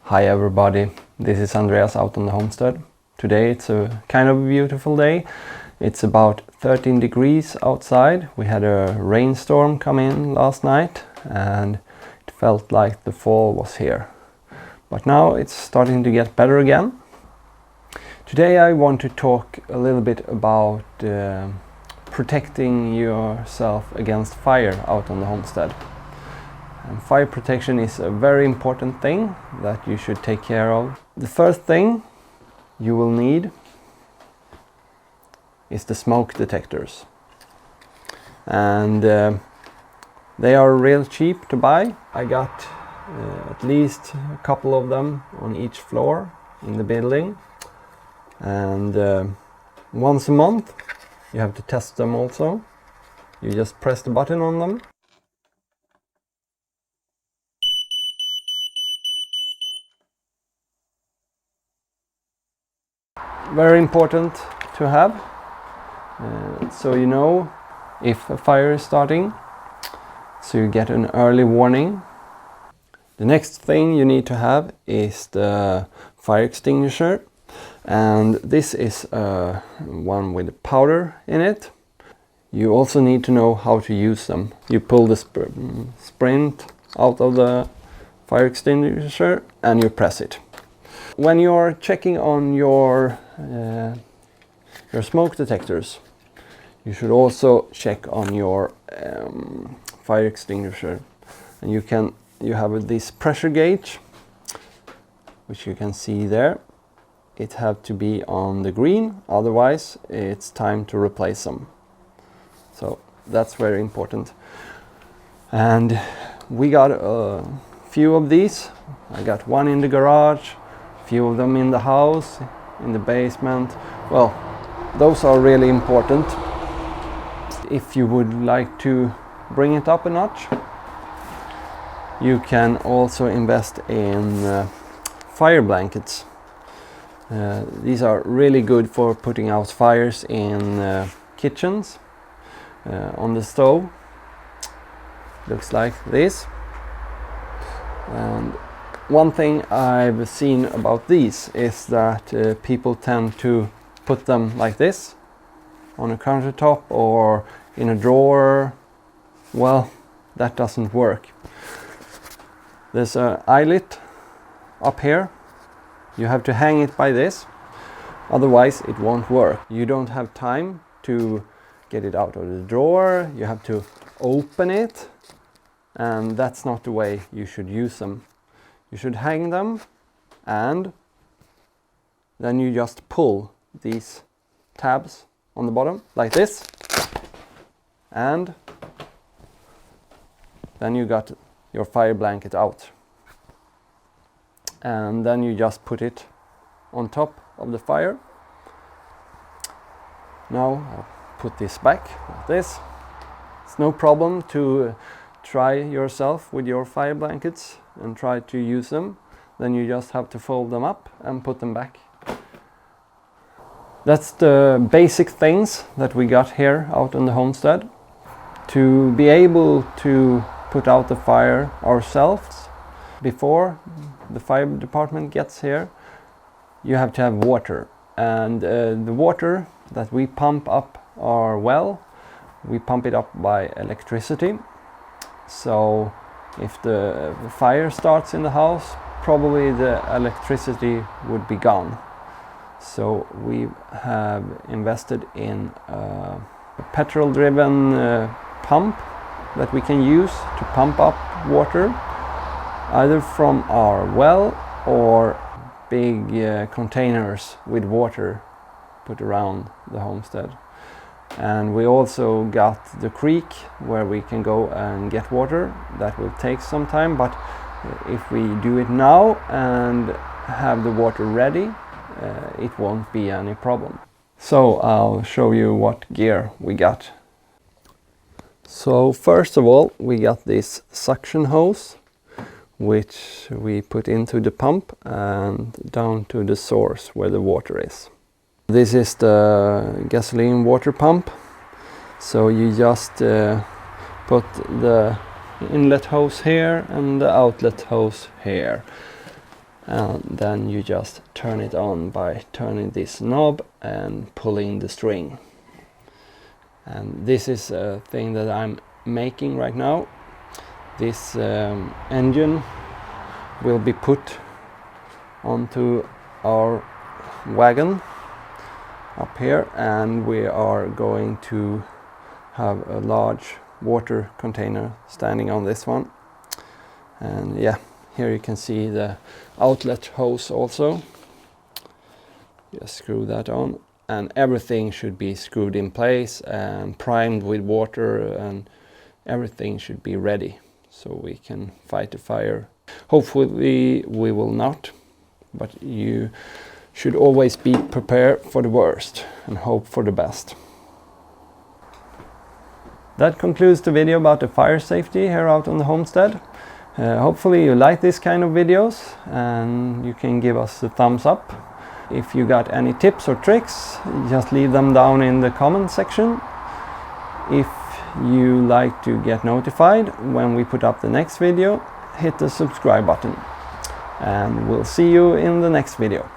Hi everybody, this is Andreas out on the homestead. Today it's a kind of beautiful day. It's about 13 degrees outside. We had a rainstorm come in last night and it felt like the fall was here. But now it's starting to get better again. Today I want to talk a little bit about protecting yourself against fire out on the homestead. And fire protection is a very important thing that you should take care of. The first thing you will need is the smoke detectors. And they are real cheap to buy. I got at least a couple of them on each floor in the building. And once a month you have to test them also. You just press the button on them. Very important to have, so you know if a fire is starting, so you get an early warning. The next thing you need to have is the fire extinguisher, and this is one with powder in it. You also need to know how to use them. You pull the sprint out of the fire extinguisher and you press it. When you're checking on your smoke detectors, you should also check on your fire extinguisher. And you have this pressure gauge, which you can see there. It have to be on the green, otherwise it's time to replace them. So that's very important. And we got a few of these. I got one in the garage, few of them in the house, in the basement. Well, those are really important. If you would like to bring it up a notch, you can also invest in fire blankets. These are really good for putting out fires in kitchens, on the stove. Looks like this. And one thing I've seen about these is that people tend to put them like this on a countertop or in a drawer. Well, that doesn't work. There's an eyelet up here. You have to hang it by this, otherwise it won't work. You don't have time to get it out of the drawer. You have to open it, and that's not the way you should use them. You should hang them, and then you just pull these tabs on the bottom like this, and then you got your fire blanket out. And then you just put it on top of the fire. Now I'll put this back like this. It's no problem to try yourself with your fire blankets and try to use them. Then you just have to fold them up and put them back. That's the basic things that we got here out on the homestead. To be able to put out the fire ourselves before the fire department gets here, you have to have water. And the water that we pump up our well, we pump it up by electricity. So if the fire starts in the house, probably the electricity would be gone. So we have invested in a petrol-driven pump that we can use to pump up water, either from our well or big containers with water put around the homestead. And we also got the creek where we can go and get water. That will take some time, but if we do it now and have the water ready, it won't be any problem. So I'll show you what gear we got. So first of all, we got this suction hose, which we put into the pump and down to the source where the water is. This is the gasoline water pump. So you just put the inlet hose here and the outlet hose here. and then you just turn it on by turning this knob and pulling the string. And this is a thing that I'm making right now. This engine will be put onto our wagon up here, and we are going to have a large water container standing on this one. And yeah, here you can see the outlet hose also. Just screw that on, and everything should be screwed in place and primed with water, and everything should be ready so we can fight the fire. Hopefully we will not, but you should always be prepared for the worst and hope for the best. That concludes the video about the fire safety here out on the homestead. Hopefully you like this kind of videos, and you can give us a thumbs up. If you got any tips or tricks, just leave them down in the comment section. If you like to get notified when we put up the next video, hit the subscribe button. And we'll see you in the next video.